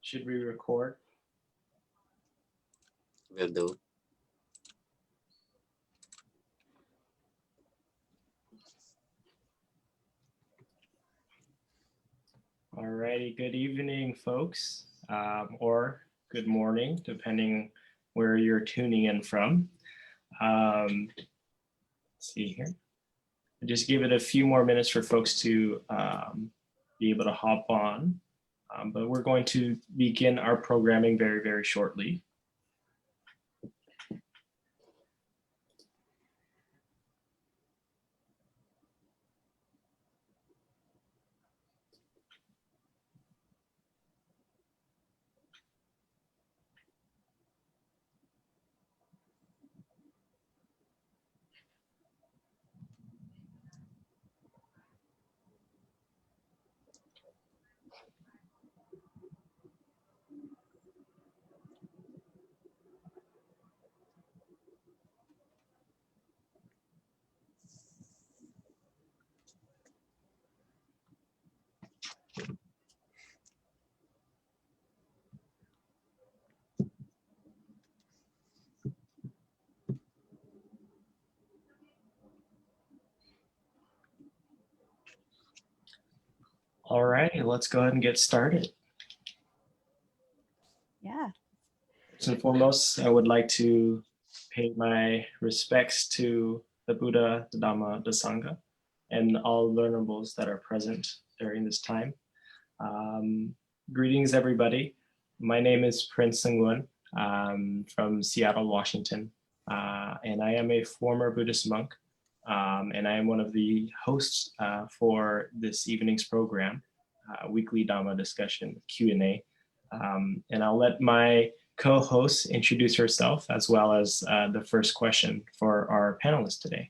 Should we record? Will do. Alrighty, good evening, folks, or good morning, depending where you're tuning in from. Let's see here. Just give it a few more minutes for folks to be able to hop on, but we're going to begin our programming very, very shortly. All right, let's go ahead and get started. Yeah. First and foremost, I would like to pay my respects to the Buddha, the Dhamma, the Sangha, and all learnables that are present during this time. Greetings, everybody. My name is Prince Sungwon from Seattle, Washington, and I am a former Buddhist monk, and I am one of the hosts for this evening's program, weekly Dhamma discussion, Q&A. And I'll let my co-host introduce herself as well as the first question for our panelists today.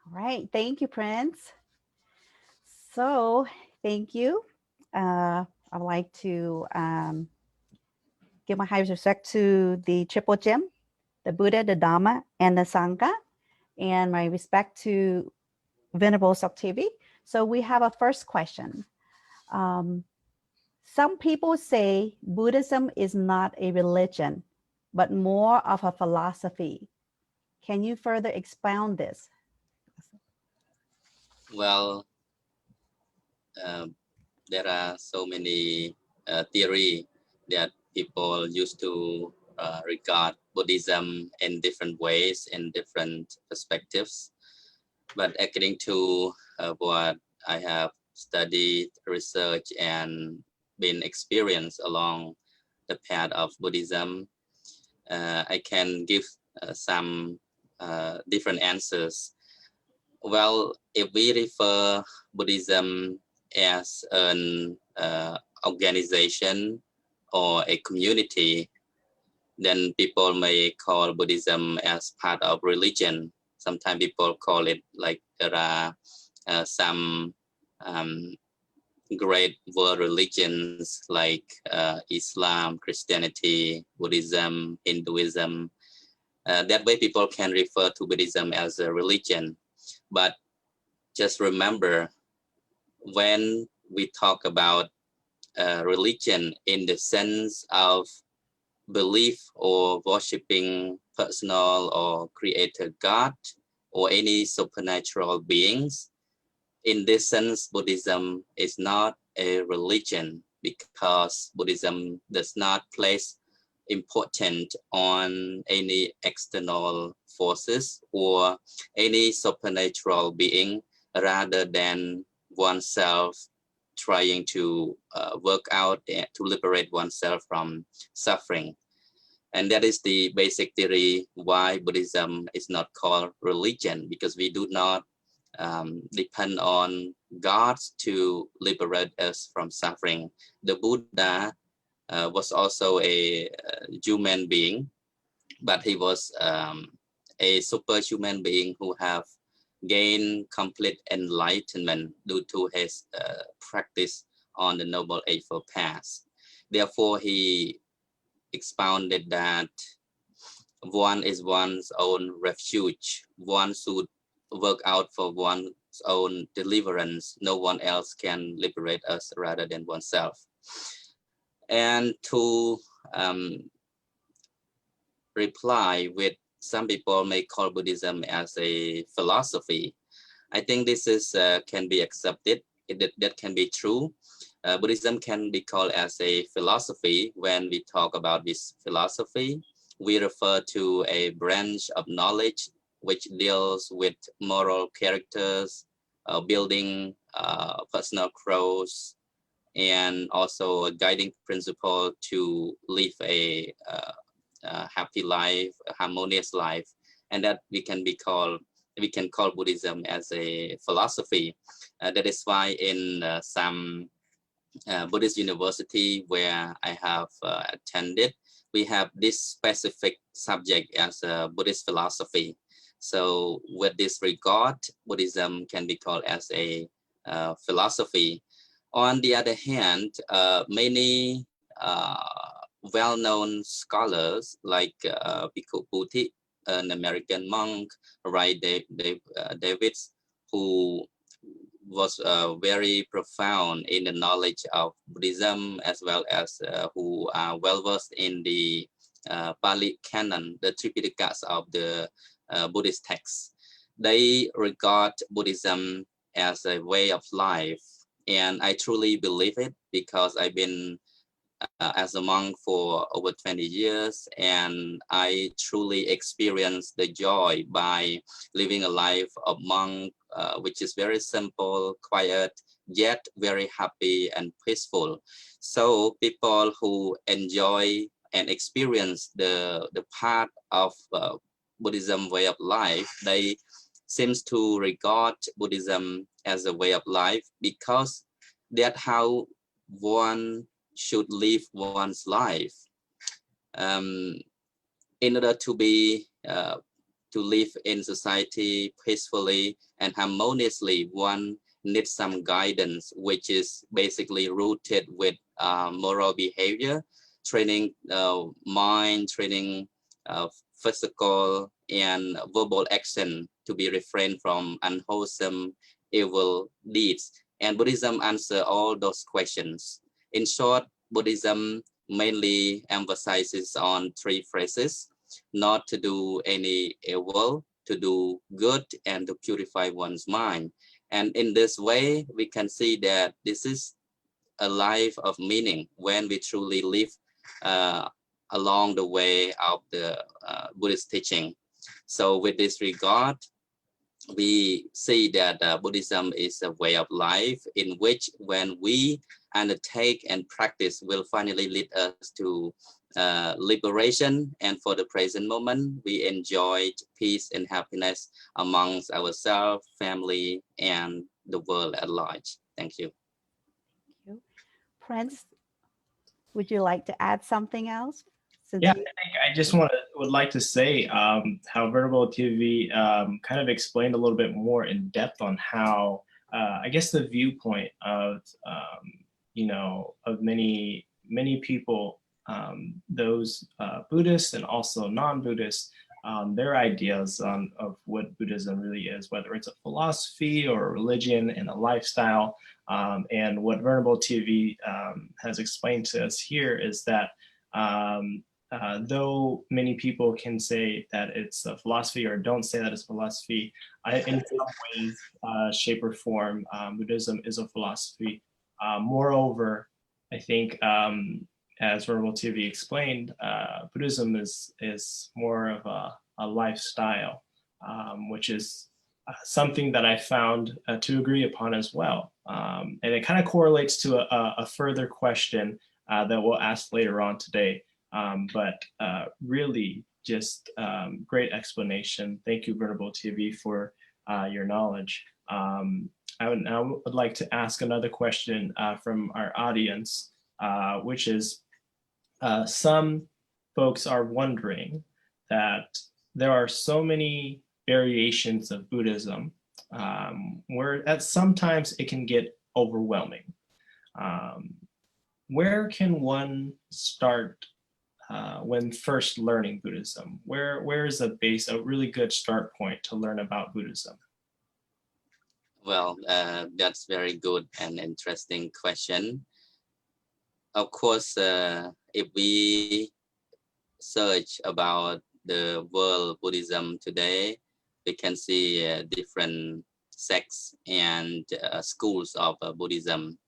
All right. Thank you, Prince. So thank you. I would like to give my highest respect to the Triple Gem, the Buddha, the Dhamma, and the Sangha, and my respect to Venerable Soktivi. So we have a first question. Some people say Buddhism is not a religion, but more of a philosophy. Can you further expound this? Well, there are so many theories that people used to regard Buddhism in different ways, in different perspectives. But according to what I have studied, researched, and been experienced along the path of Buddhism, I can give some different answers. Well, if we refer Buddhism as an organization or a community, then people may call Buddhism as part of religion. Sometimes people call it like there are some great world religions like Islam, Christianity, Buddhism, Hinduism. That way people can refer to Buddhism as a religion. But just remember, when we talk about religion in the sense of belief or worshipping personal or created God or any supernatural beings, in this sense, Buddhism is not a religion because Buddhism does not place importance on any external forces or any supernatural being rather than oneself trying to work out to liberate oneself from suffering. And that is the basic theory why Buddhism is not called religion, because we do not depend on gods to liberate us from suffering. The Buddha was also a human being, but he was a superhuman being who have gained complete enlightenment due to his practice on the Noble Eightfold Path. Therefore, he expounded that one is one's own refuge. One should work out for one's own deliverance. No one else can liberate us rather than oneself. And to reply with, some people may call Buddhism as a philosophy. I think this is can be accepted. That can be true. Buddhism can be called as a philosophy. When we talk about this philosophy, we refer to a branch of knowledge which deals with moral characters, building personal growth, and also a guiding principle to live a happy life, a harmonious life, and that we can call Buddhism as a philosophy. That is why in some Buddhist university where I have attended, we have this specific subject as a Buddhist philosophy. So with this regard, Buddhism can be called as a philosophy. On the other hand, many well-known scholars like Bhikkhu Buddhi, an American monk, Ray Davids, who was very profound in the knowledge of Buddhism, as well as who are well versed in the Pali canon, the Tripitakas of the Buddhist texts. They regard Buddhism as a way of life, and I truly believe it because I've been as a monk for over 20 years, and I truly experienced the joy by living a life of monk, which is very simple, quiet, yet very happy and peaceful. So people who enjoy and experience the part of Buddhism way of life, they seems to regard Buddhism as a way of life because that's how one should live one's life. In order to be to live in society peacefully and harmoniously, one needs some guidance, which is basically rooted with moral behavior, training mind, training physical and verbal action to be refrained from unwholesome, evil deeds. And Buddhism answers all those questions. In short, Buddhism mainly emphasizes on three phrases: not to do any evil, to do good, and to purify one's mind. And in this way, we can see that this is a life of meaning when we truly live along the way of the Buddhist teaching. So with this regard, we see that Buddhism is a way of life in which when we undertake and practice will finally lead us to liberation, and for the present moment we enjoy peace and happiness amongst ourselves, family, and the world at large. Thank you. Thank you. Prince, would you like to add something else? Yeah, I think I just would like to say how Verbal TV kind of explained a little bit more in depth on how I guess the viewpoint of of many people, those Buddhists and also non-Buddhists, their ideas of what Buddhism really is, whether it's a philosophy or a religion and a lifestyle. And what Venerable TV has explained to us here is that though many people can say that it's a philosophy or don't say that it's philosophy, in some ways, shape or form, Buddhism is a philosophy. Moreover, I think, as Verbal TV explained, Buddhism is more of a lifestyle, which is something that I found to agree upon as well. And it kind of correlates to a further question that we'll ask later on today. But really just great explanation. Thank you, Venerable TV, for your knowledge. I would like to ask another question from our audience, which is some folks are wondering that there are so many variations of Buddhism where sometimes it can get overwhelming. Where can one start when first learning Buddhism? Where is a really good start point to learn about Buddhism? Well, that's very good and interesting question. of course, if we search about the world Buddhism today, we can see different sects and schools of Buddhism.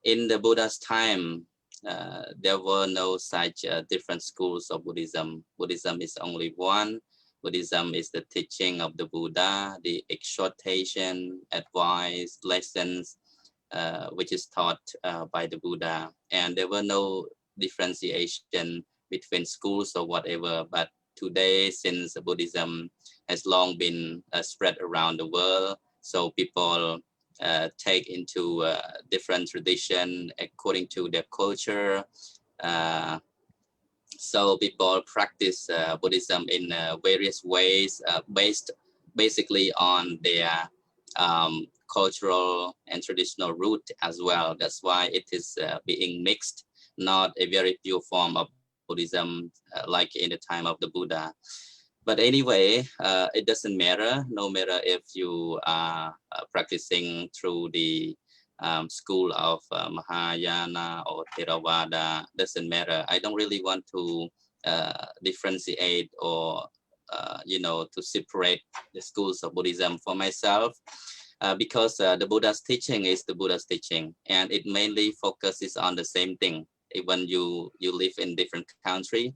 In the Buddha's time, there were no such different schools of Buddhism. Buddhism is only one. Buddhism is the teaching of the Buddha, the exhortation, advice, lessons, which is taught by the Buddha. And there were no differentiation between schools or whatever. But today, since Buddhism has long been spread around the world, so people take into different tradition according to their culture. So people practice Buddhism in various ways based basically on their cultural and traditional root as well. That's why it is being mixed, not a very pure form of Buddhism like in the time of the Buddha. But anyway, it doesn't matter, no matter if you are practicing through the school of Mahayana or Theravada, doesn't matter. I don't really want to differentiate or, to separate the schools of Buddhism for myself. Because the Buddha's teaching is the Buddha's teaching, and it mainly focuses on the same thing. Even you live in different country,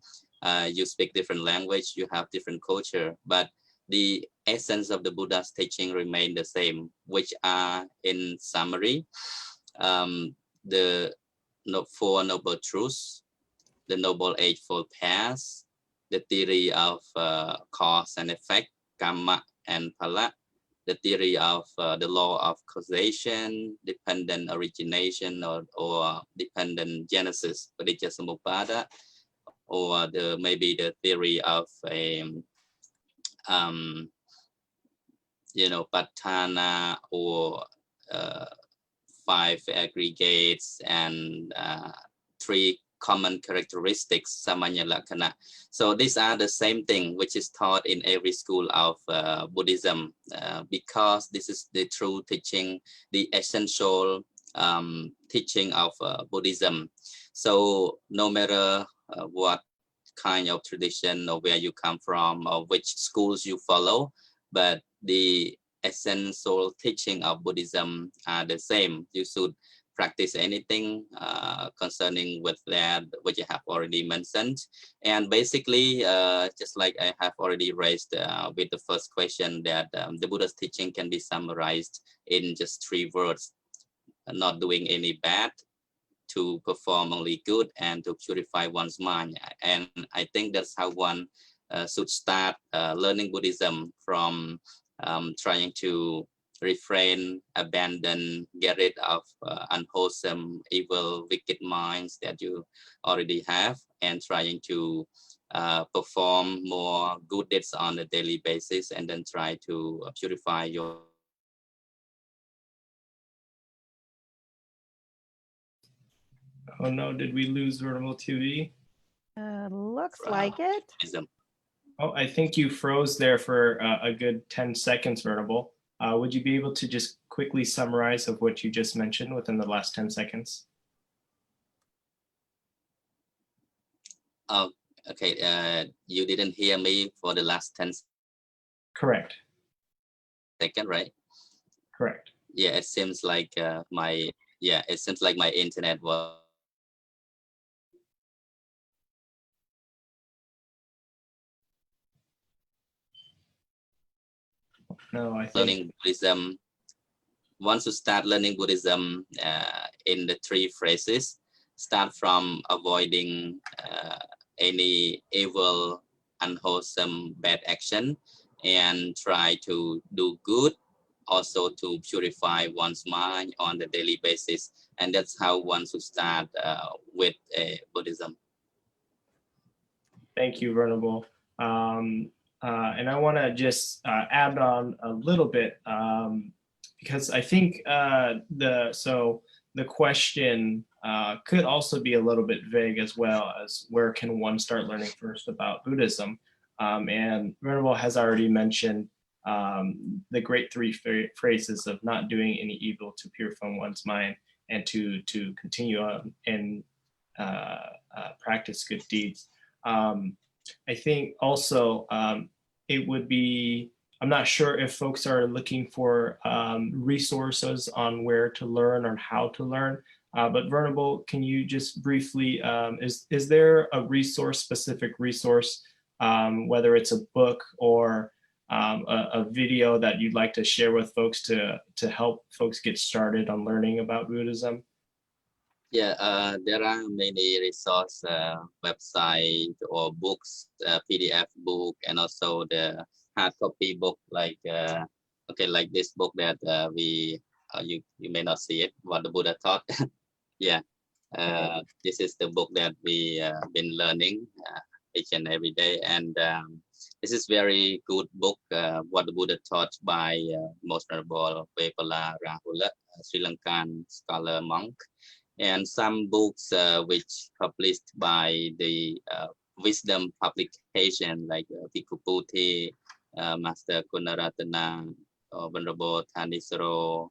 you speak different language, you have different culture, but the essence of the Buddha's teaching remain the same, which are in summary, the Four Noble Truths, the Noble Eightfold Paths, the theory of cause and effect, karma and phala, the theory of the law of causation, dependent origination or dependent genesis, paticca samuppada, or maybe the theory of patthana, or 5 aggregates and 3 common characteristics, samanya lakkhana. So these are the same thing which is taught in every school of Buddhism, because this is the true teaching, the essential teaching of Buddhism. So no matter what kind of tradition or where you come from or which schools you follow, but the essential teaching of Buddhism are the same. You should practice anything concerning with that, which you have already mentioned. And basically, just like I have already raised with the first question, that the Buddha's teaching can be summarized in just 3 words: not doing any bad, to perform only good, and to purify one's mind. And I think that's how one should start learning Buddhism, from trying to refrain, abandon, get rid of unwholesome, evil, wicked minds that you already have, and trying to perform more good deeds on a daily basis, and then try to purify your. Oh no, did we lose Vertical TV? Looks like it. Buddhism. Oh, I think you froze there for a good 10 seconds, Venerable. Would you be able to just quickly summarize of what you just mentioned within the last 10 seconds? Oh, okay. You didn't hear me for the last 10 Correct. seconds, right? Correct. Yeah, it seems like my internet was No, I think learning Buddhism. Once you start learning Buddhism in the 3 phrases, start from avoiding any evil, unwholesome, bad action, and try to do good, also to purify one's mind on the daily basis. And that's how one should start with Buddhism. Thank you, Venerable. And I want to just add on a little bit, because I think the question could also be a little bit vague, as well as where can one start learning first about Buddhism. And Venerable has already mentioned the great 3 phrases of not doing any evil, to purify one's mind, and to continue on and practice good deeds. I think also it would be, I'm not sure if folks are looking for resources on where to learn or how to learn, but Venerable, can you just briefly, is there a resource, specific resource, whether it's a book or a video that you'd like to share with folks to help folks get started on learning about Buddhism? Yeah, there are many resource website or books, PDF book, and also the hard copy book, like okay, like this book that we you may not see it, what the Buddha taught. Yeah, this is the book that we been learning each and every day, and this is very good book, what the Buddha taught by Most Venerable Vepala Rahula, Sri Lankan scholar monk. And some books which published by the wisdom publication, like Bhikkhu Puthi, Master Gunaratana, Venerable Thanisaro.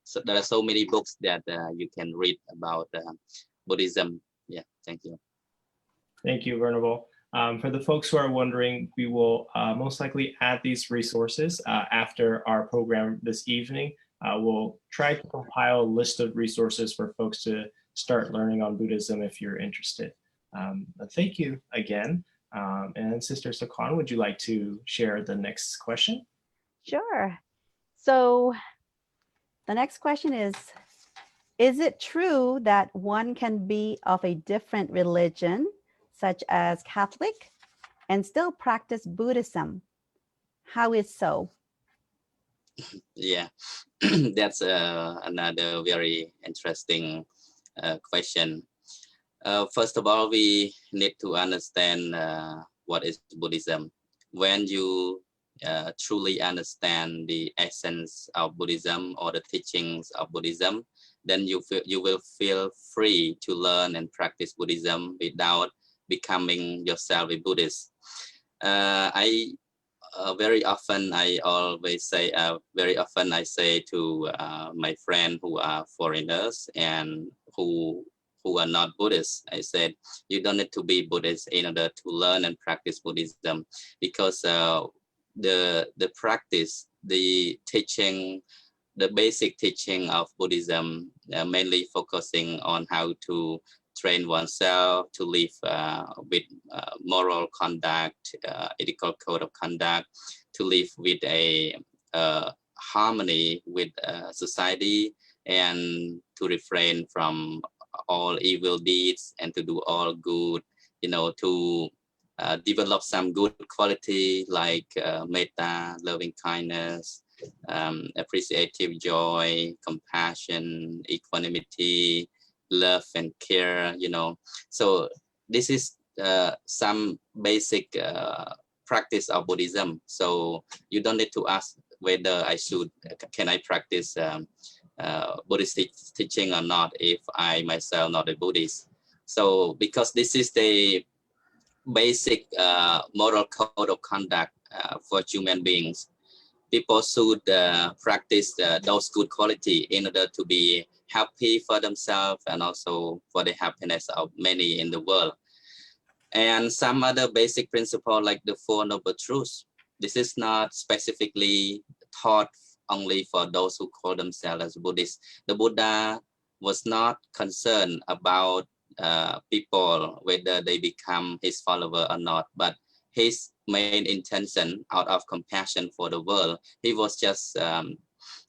So there are so many books that you can read about Buddhism. Yeah, thank you. Thank you, Venerable. For the folks who are wondering, we will most likely add these resources after our program this evening. We'll try to compile a list of resources for folks to start learning on Buddhism if you're interested. Thank you again. And Sister Sakan, would you like to share the next question? Sure. So the next question is it true that one can be of a different religion, such as Catholic, and still practice Buddhism? How is so? Yeah, that's another very interesting question. First of all, we need to understand what is Buddhism. When you truly understand the essence of Buddhism or the teachings of Buddhism, then you will feel free to learn and practice Buddhism without becoming yourself a Buddhist. Very often I say to my friends who are foreigners and who are not Buddhists, I said, you don't need to be Buddhist in order to learn and practice Buddhism, because the practice, the teaching, the basic teaching of Buddhism, mainly focusing on how to train oneself to live with moral conduct, ethical code of conduct, to live with a harmony with society, and to refrain from all evil deeds and to do all good, to develop some good quality like metta, loving kindness, appreciative joy, compassion, equanimity, love and care, So this is some basic practice of Buddhism. So you don't need to ask whether can I practice Buddhist teaching or not if I myself not a Buddhist. So because this is the basic moral code of conduct for human beings, people should practice those good quality in order to be happy for themselves and also for the happiness of many in the world. And some other basic principle like the Four Noble Truths. This is not specifically taught only for those who call themselves as Buddhists. The Buddha was not concerned about people, whether they become his follower or not, but his main intention, out of compassion for the world, he was just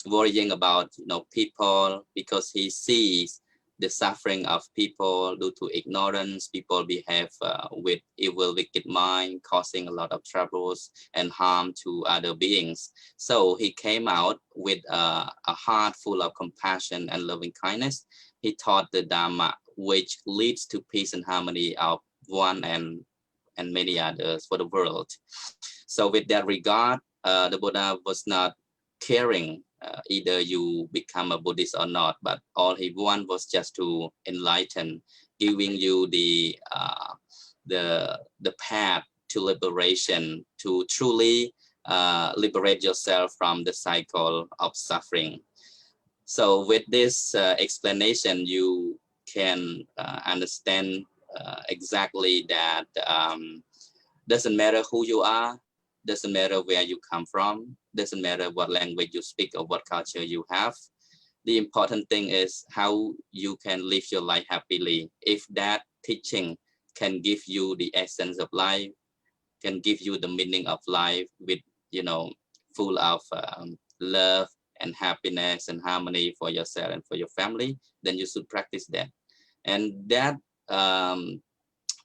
worrying about people, because he sees the suffering of people due to ignorance. People behave with evil, wicked mind, causing a lot of troubles and harm to other beings. So he came out with a heart full of compassion and loving kindness. He taught the Dhamma, which leads to peace and harmony of one and many others for the world. So with that regard, the Buddha was not caring either you become a Buddhist or not, but all he wanted was just to enlighten, giving you the path to liberation, to truly liberate yourself from the cycle of suffering. So with this explanation, you can understand exactly that doesn't matter who you are, doesn't matter where you come from, doesn't matter what language you speak or what culture you have. The important thing is how you can live your life happily. If that teaching can give you the essence of life, can give you the meaning of life with, you know, full of love and happiness and harmony for yourself and for your family, then you should practice that. And that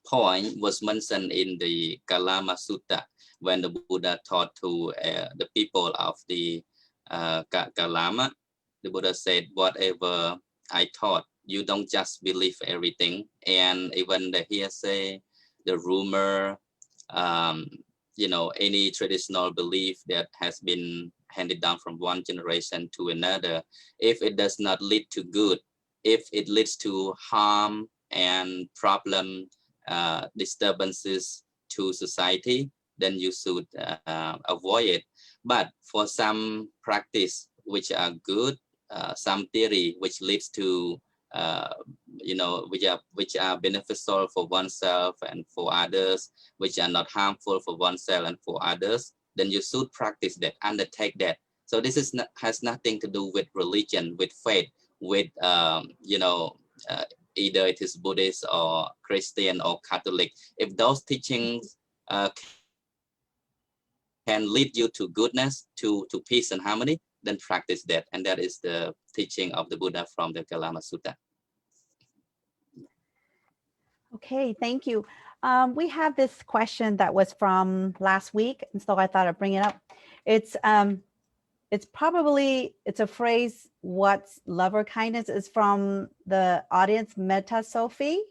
point was mentioned in the Kalama Sutta when the Buddha taught to the people of the Kalama. The Buddha said, whatever I taught, you don't just believe everything. And even the hearsay, the rumor, you know, any traditional belief that has been handed down from one generation to another, if it does not lead to good, if it leads to harm and problem, disturbances to society, then you should avoid it. But for some practice which are good, some theory which leads to you know, which are beneficial for oneself and for others, which are not harmful for oneself and for others, then you should practice that, undertake that. So this is has nothing to do with religion, with faith, with you know, either it is Buddhist or Christian or Catholic. If those teachings can lead you to goodness, to peace and harmony, then practice that. And that is the teaching of the Buddha from the Kalama Sutta. Okay, thank you. We have this question that was from last week, and so I thought I'd bring it up. It's probably, it's a phrase, what's lover kindness, is from the audience, Meta Sophie.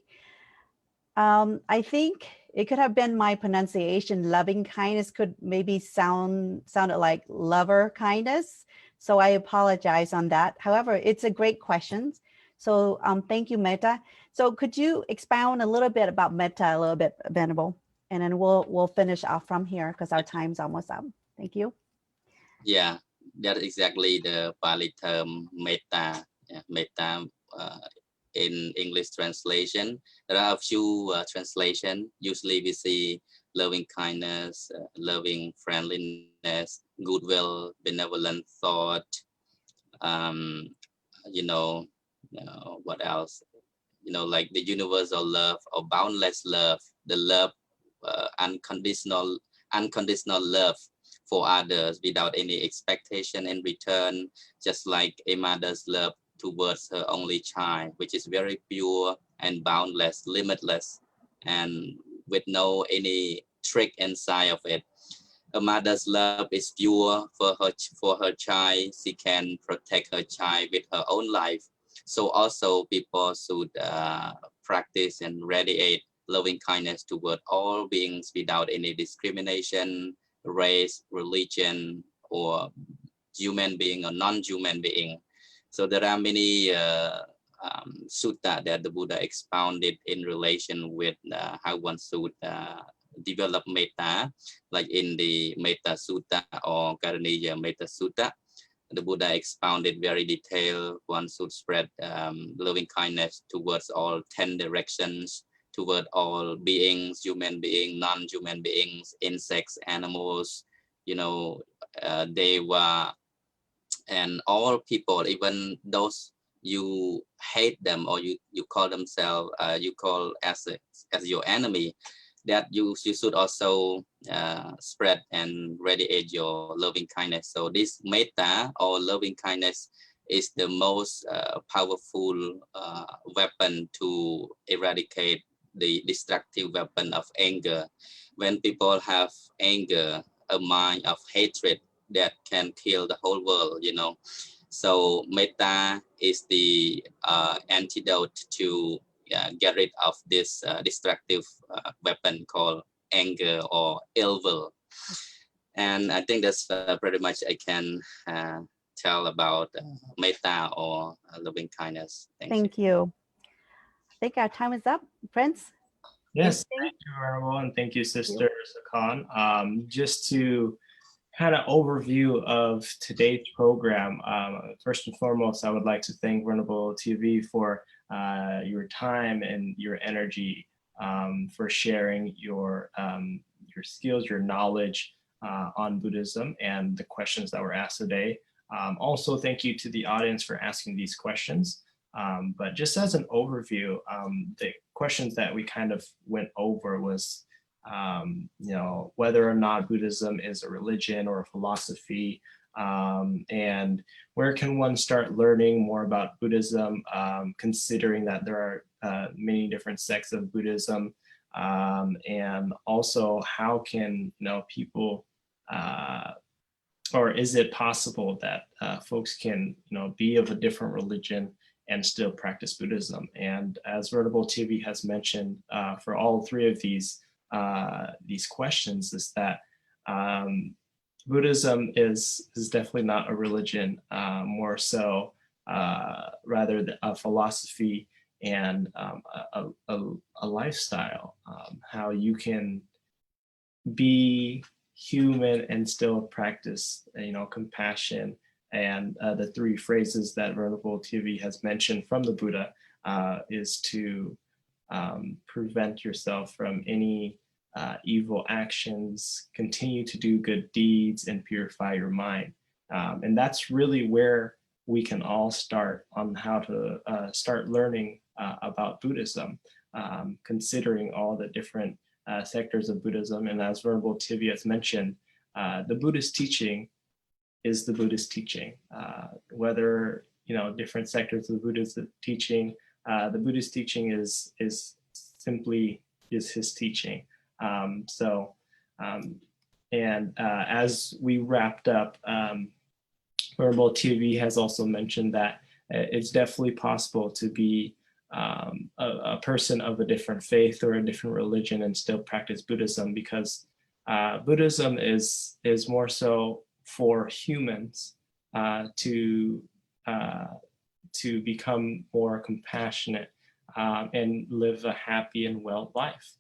I think it could have been my pronunciation. Loving kindness could maybe sounded like lover kindness. So I apologize on that. However, it's a great question. So thank you, Meta. So could you expound a little bit about Metta, a little bit, Venerable, and then we'll finish off from here because our time's almost up. Thank you. Yeah, that's exactly the Pali term metta. Yeah, metta in English translation. There are a few translations. Usually we see loving kindness, loving friendliness, goodwill, benevolent thought. You know, what else? You know, like the universal love or boundless love, the love, unconditional love for others without any expectation in return, just like a mother's love towards her only child, which is very pure and boundless, limitless, and with no any trick inside of it. A mother's love is pure for her child. She can protect her child with her own life. So also people should practice and radiate loving kindness toward all beings without any discrimination, race, religion, or human being or non-human being. So there are many sutta that the Buddha expounded in relation with how one should develop metta, like in the Metta Sutta or Karaniya Metta Sutta. The Buddha expounded very detailed. One should spread loving kindness towards all 10 directions, toward all beings, human beings, non-human beings, insects, animals, you know, deva, and all people, even those you hate them or you call themselves, you call as your enemy, that you should also spread and radiate your loving kindness. So this metta or loving kindness is the most powerful weapon to eradicate the destructive weapon of anger. When people have anger, a mind of hatred, that can kill the whole world, you know. So metta is the antidote to get rid of this destructive weapon called anger or ill will. And I think that's pretty much I can tell about metta or loving kindness. Thank you. I think our time is up. Prince? Yes, Anything? thank you, Venerable, and thank you, Sister Sakan. Just to kind of overview of today's program, first and foremost, I would like to thank Venerable TV for your time and your energy, for sharing your skills, your knowledge on Buddhism and the questions that were asked today. Also, thank you to the audience for asking these questions. But just as an overview, the questions that we kind of went over was, whether or not Buddhism is a religion or a philosophy, and where can one start learning more about Buddhism, considering that there are many different sects of Buddhism, and also how can people, or is it possible that folks can be of a different religion and still practice Buddhism? And as Venerable TV has mentioned, for all three of these questions, is that Buddhism is definitely not a religion, more so rather a philosophy and a lifestyle, how you can be human and still practice compassion, and the three phrases that Venerable TV has mentioned from the Buddha is to prevent yourself from any evil actions, continue to do good deeds, and purify your mind. And that's really where we can all start on how to start learning about Buddhism, considering all the different sectors of Buddhism. And as Venerable TV has mentioned, the Buddhist teaching is the Buddhist teaching. Whether different sectors of the Buddhist teaching, the Buddhist teaching is simply his teaching. As we wrapped up, Venerable TV has also mentioned that it's definitely possible to be a person of a different faith or a different religion and still practice Buddhism, because Buddhism is more so for humans to become more compassionate and live a happy and well life.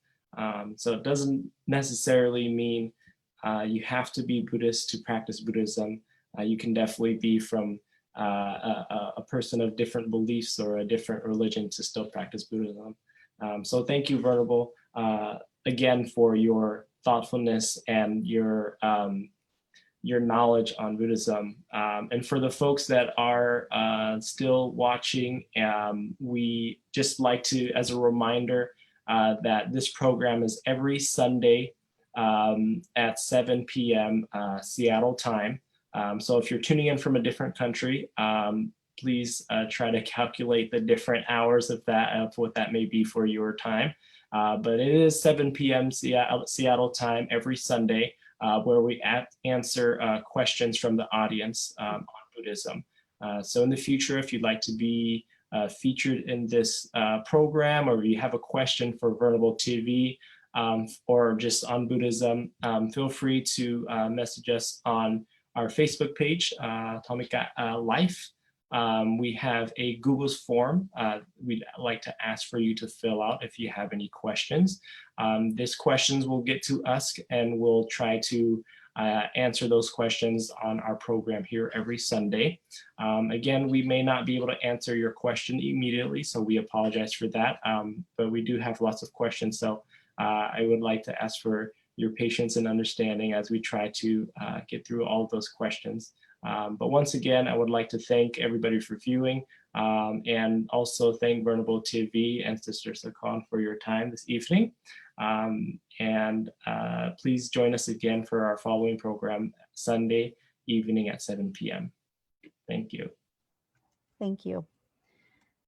So it doesn't necessarily mean you have to be Buddhist to practice Buddhism. You can definitely be from a person of different beliefs or a different religion to still practice Buddhism. So thank you, Venerable, again, for your thoughtfulness and your knowledge on Buddhism. And for the folks that are still watching, we just like to, as a reminder, that this program is every Sunday at 7 p.m. Seattle time. So if you're tuning in from a different country, please try to calculate the different hours of what that may be for your time. But it is 7 p.m. Seattle time every Sunday, where we answer questions from the audience on Buddhism. So in the future, if you'd like to be featured in this program, or you have a question for Venerable TV, or just on Buddhism, feel free to message us on our Facebook page, Dhamma Life. We have a Google's form we'd like to ask for you to fill out if you have any questions. These questions will get to us, and we'll try to answer those questions on our program here every Sunday. Again, we may not be able to answer your question immediately, so we apologize for that, but we do have lots of questions, so I would like to ask for your patience and understanding as we try to get through all of those questions. But once again, I would like to thank everybody for viewing, and also thank Venerable TV and Sister Sakon for your time this evening. Please join us again for our following program Sunday evening at 7 p.m. Thank you. Thank you.